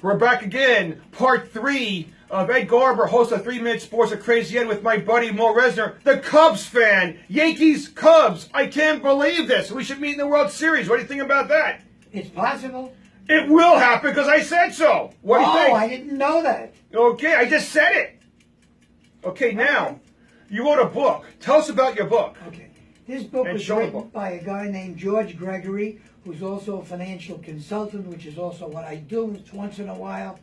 We're back again, part 3 of Ed Garber, host of 3 Minute Sports at Crazy Ed with my buddy Moe Resner, the Cubs fan. Yankees, Cubs. I can't believe this. We should meet in the World Series. What do you think about that? It's possible. It will happen because I said so. What do you think? Oh, I didn't know that. Okay, I just said it. Okay, now, you wrote a book. Tell us about your book. Okay. This book was written by a guy named George Gregory, who's also a financial consultant, which is also what I do once in a while.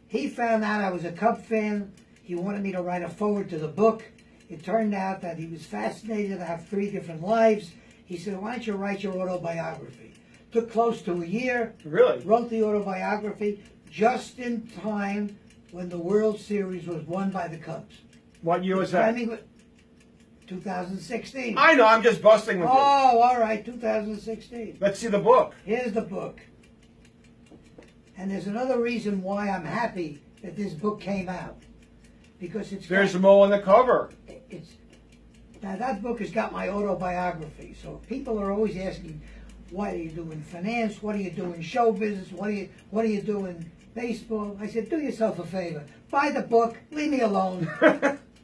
He found out I was a Cub fan. He wanted me to write a foreword to the book. It turned out that he was fascinated. I have 3 different lives. He said, why don't you write your autobiography? Took close to a year. Really? Wrote the autobiography just in time when the World Series was won by the Cubs. What year was that? 2016. I know, I'm just busting with you. Oh, all right, 2016. Let's see the book. Here's the book. And there's another reason why I'm happy that this book came out. Because it's There's Moe on the cover. Now that book has got my autobiography. So people are always asking, what do you do in finance? What do you do in show business? What do you do in baseball? I said, do yourself a favor. Buy the book. Leave me alone.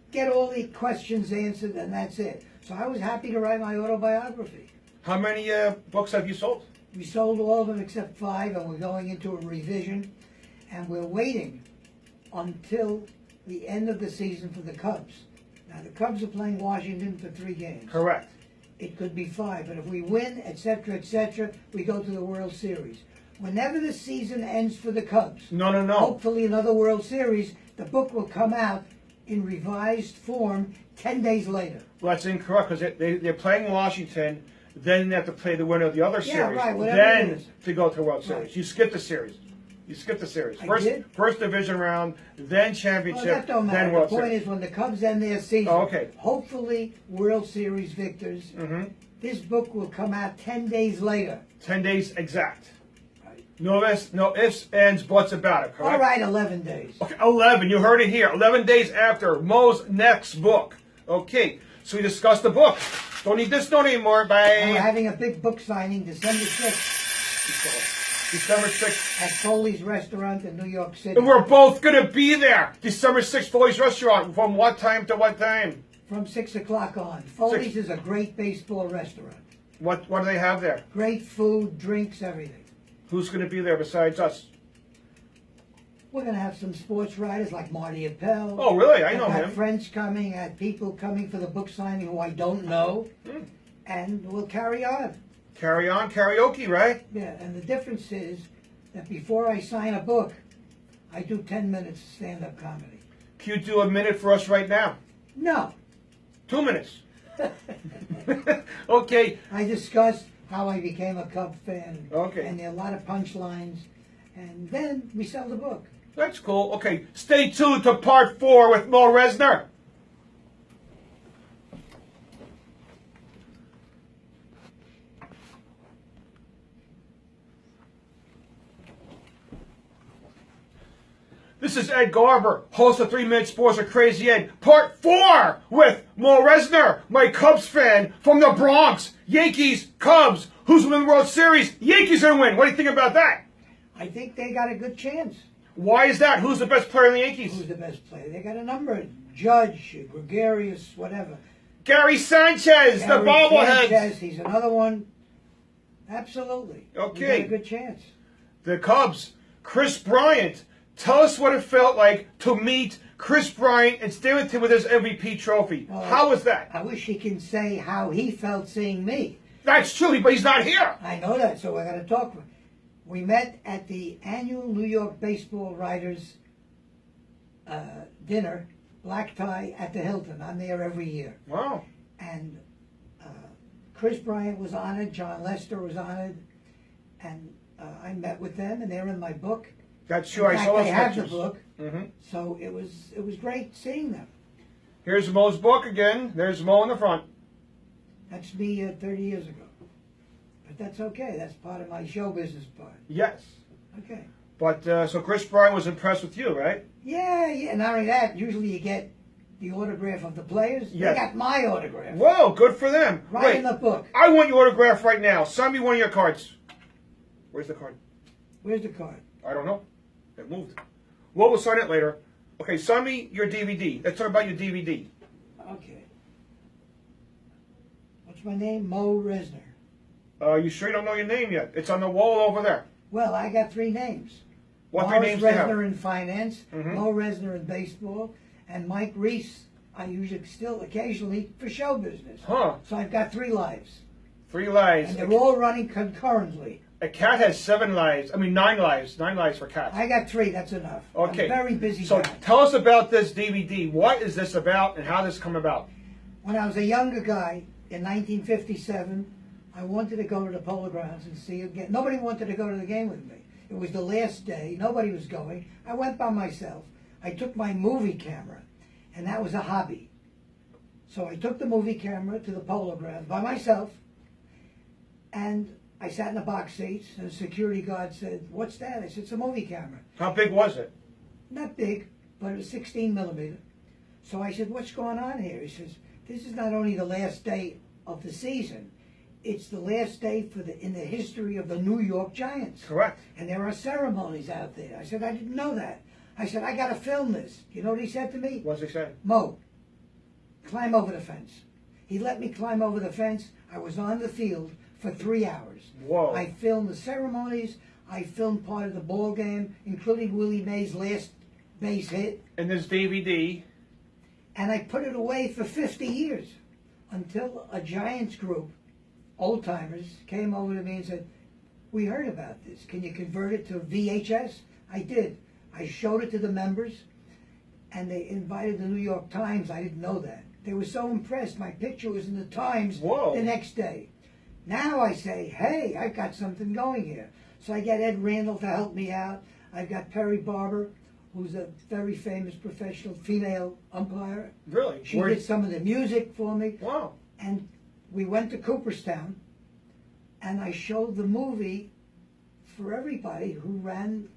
Get all the questions answered, and that's it. So I was happy to write my autobiography. How many books have you sold? We sold all of them except 5, and we're going into a revision. And we're waiting until the end of the season for the Cubs. Now, the Cubs are playing Washington for 3 games. Correct. It could be 5, but if we win, etc., we go to the World Series. Whenever the season ends for the Cubs, No. hopefully another World Series, the book will come out in revised form 10 days later. Well, that's incorrect because they're playing Washington, then they have to play the winner of the other series. Right, whatever then it is. to go to the World Series. Right. You skip the series. You skip the series. I did? First division round, then championship, That don't matter. then World The point Series. is when the Cubs end their season, hopefully World Series victors, this book will come out 10 days later. 10 days exact. Right. No ifs, ands, buts about it, correct? All right, 11 days. Okay, 11. You heard it here. 11 days after Moe's next book. Okay, so we discussed the book. Don't need this note anymore. Bye. And we're having a big book signing December 6th. December 6th. At Foley's Restaurant in New York City. And we're both going to be there. December 6th, Foley's Restaurant. From what time to what time? From 6 o'clock on. Foley's is a great baseball restaurant. What do they have there? Great food, drinks, everything. Who's going to be there besides us? We're going to have some sports writers like Marty Appel. Oh, really? I know I've him. had friends coming, I had people coming for the book signing who I don't know. And we'll carry on. Carry on, karaoke, right? Yeah, and the difference is that before I sign a book, I do 10 minutes of stand-up comedy. Can you do a minute for us right now? No. 2 minutes. Okay. I discussed how I became a Cub fan. Okay. And there are a lot of punchlines. And then we sell the book. That's cool. Okay, stay tuned to part 4 with Moe Resner. This is Ed Garber, host of 3 Minute Sports with Crazy Ed, part 4 with Moe Resner, my Cubs fan from the Bronx. Yankees, Cubs. Who's winning the World Series? Yankees are going to win. What do you think about that? I think they got a good chance. Why is that? Who's the best player in the Yankees? Who's the best player? They got a number. Judge, Gregarious, whatever. Gary Sanchez, the bobblehead. Sanchez, he's another one. Absolutely. Okay. They got a good chance. The Cubs, Kris Bryant. Tell us what it felt like to meet Kris Bryant and stay with him with his MVP trophy. Well, how was that? I wish he can say how he felt seeing me. That's true, but he's not here. I know that, so I got to talk with him. We met at the annual New York Baseball Writers dinner, black tie at the Hilton. I'm there every year. Wow. And Kris Bryant was honored, John Lester was honored, and I met with them, and they're in my book. That's true. In I saw fact, those they have pictures. the book, so it was great seeing them. Here's Moe's book again. There's Moe in the front. That's me 30 years ago. But that's okay. That's part of my show business part. Yes. Okay. But, so Kris Bryant was impressed with you, right? Yeah. Not only that, usually you get the autograph of the players. Yes. They got my autograph. Whoa, good for them. Right in the book. I want your autograph right now. Sign me one of your cards. Where's the card? Where's the card? I don't know. It moved. Well, we'll sign it later. Okay, send me your DVD. Let's talk about your DVD. Okay. What's my name? Moe Resner. You sure you don't know your name yet? It's on the wall over there. Well, I got 3 names. What 3 names do you have? Morris Resner in finance, Mhm. Moe Resner in baseball, and Mike Reese, I usually still occasionally for show business. Huh. So I've got 3 lives. 3 lives. And they're all running concurrently. A cat has 7 lives. I mean, 9 lives. 9 lives for cats. I got 3, that's enough. Okay. I'm a very busy So guy. tell us about this DVD. What is this about and how did this come about? When I was a younger guy in 1957, I wanted to go to the Polo Grounds and see a game. Nobody wanted to go to the game with me. It was the last day. Nobody was going. I went by myself. I took my movie camera, and that was a hobby. So I took the movie camera to the Polo Grounds by myself, and I sat in the box seats, and the security guard said, "What's that?" I said, "It's a movie camera." How big was it? Not big, but it was 16 millimeter. So I said, "What's going on here?" He says, "This is not only the last day of the season, it's the last day in the history of the New York Giants. Correct. And there are ceremonies out there." I said, "I didn't know that." I said, "I got to film this." You know what he said to me? What's he say? "Moe, climb over the fence." He let me climb over the fence. I was on the field for 3 hours. Whoa. I filmed the ceremonies. I filmed part of the ball game, including Willie Mays' last base hit. And this DVD. And I put it away for 50 years until a Giants group, old timers, came over to me and said, "We heard about this. Can you convert it to VHS?" I did. I showed it to the members, and they invited the New York Times. I didn't know that. They were so impressed. My picture was in the Times Whoa. the next day. Now I say, "Hey, I've got something going here." So I get Ed Randall to help me out. I've got Perry Barber, who's a very famous professional female umpire. Really? She did some of the music for me. Wow. And we went to Cooperstown, and I showed the movie for everybody who ran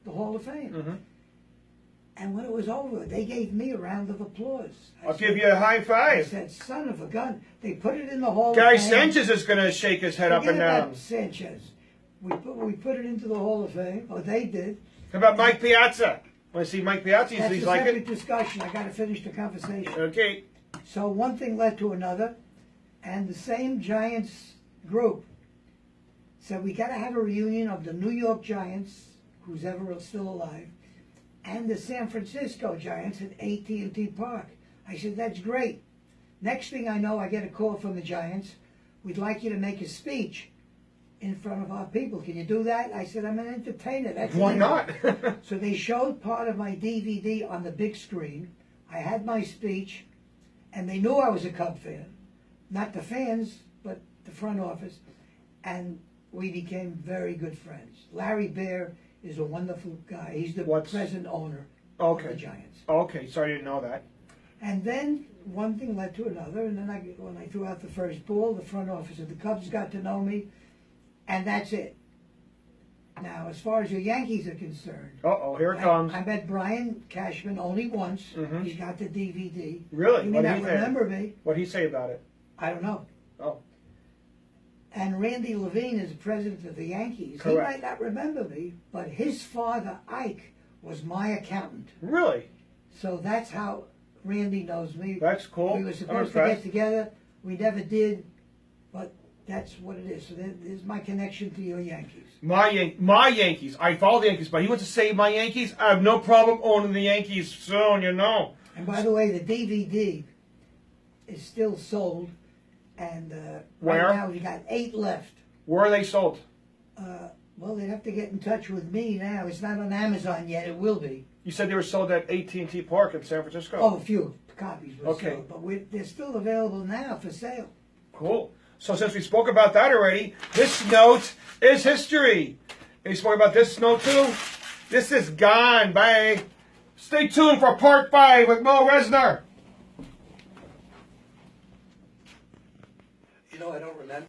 the Hall of Fame. Mm-hmm. And when it was over, they gave me a round of applause. I'll give you a high I five. said, "Son of a gun." They put it in the Hall Guy of Fame. Sanchez is going to shake his head up Forget and down. about Sanchez. We put it into the Hall of Fame. Oh, they did. How about Mike Piazza? Want to see Mike Piazza? That's He's a like separate it. discussion. I got to finish the conversation. Okay. So one thing led to another, and the same Giants group said, "We got to have a reunion of the New York Giants, who's ever still alive, and the San Francisco Giants at AT&T Park." I said, "That's great." Next thing I know, I get a call from the Giants. "We'd like you to make a speech in front of our people. Can you do that?" I said, "I'm an entertainer." That's Why not? So they showed part of my DVD on the big screen. I had my speech, and they knew I was a Cub fan. Not the fans, but the front office. And we became very good friends. Larry Baer is a wonderful guy. He's the present owner of the Giants. Okay, sorry I didn't know that. And then one thing led to another, and then when I threw out the first ball, the front office of the Cubs got to know me, and that's it. Now, as far as your Yankees are concerned, Uh-oh, here it comes. I met Brian Cashman only once. Mhm. He's got the DVD. Really? You may not remember me. What'd he say about it? I don't know. Oh. And Randy Levine is president of the Yankees. Correct. He might not remember me, but his father, Ike, was my accountant. Really? So that's how Randy knows me. That's cool. We were supposed to get together. We never did, but that's what it is. So there's my connection to your Yankees. My Yankees. I follow the Yankees, but he wants to say my Yankees. I have no problem owning the Yankees soon, you know. And by the way, the DVD is still sold. And Where? right now we got 8 left. Where are they sold? Well, they'd have to get in touch with me now. It's not on Amazon yet. It will be. You said they were sold at AT&T Park in San Francisco. Oh, a few copies were Okay. sold. But they're still available now for sale. Cool. So since we spoke about that already, this note is history. And we spoke about this note too. This is gone. Bye. Stay tuned for part 5 with Moe Resner. You know, I don't remember.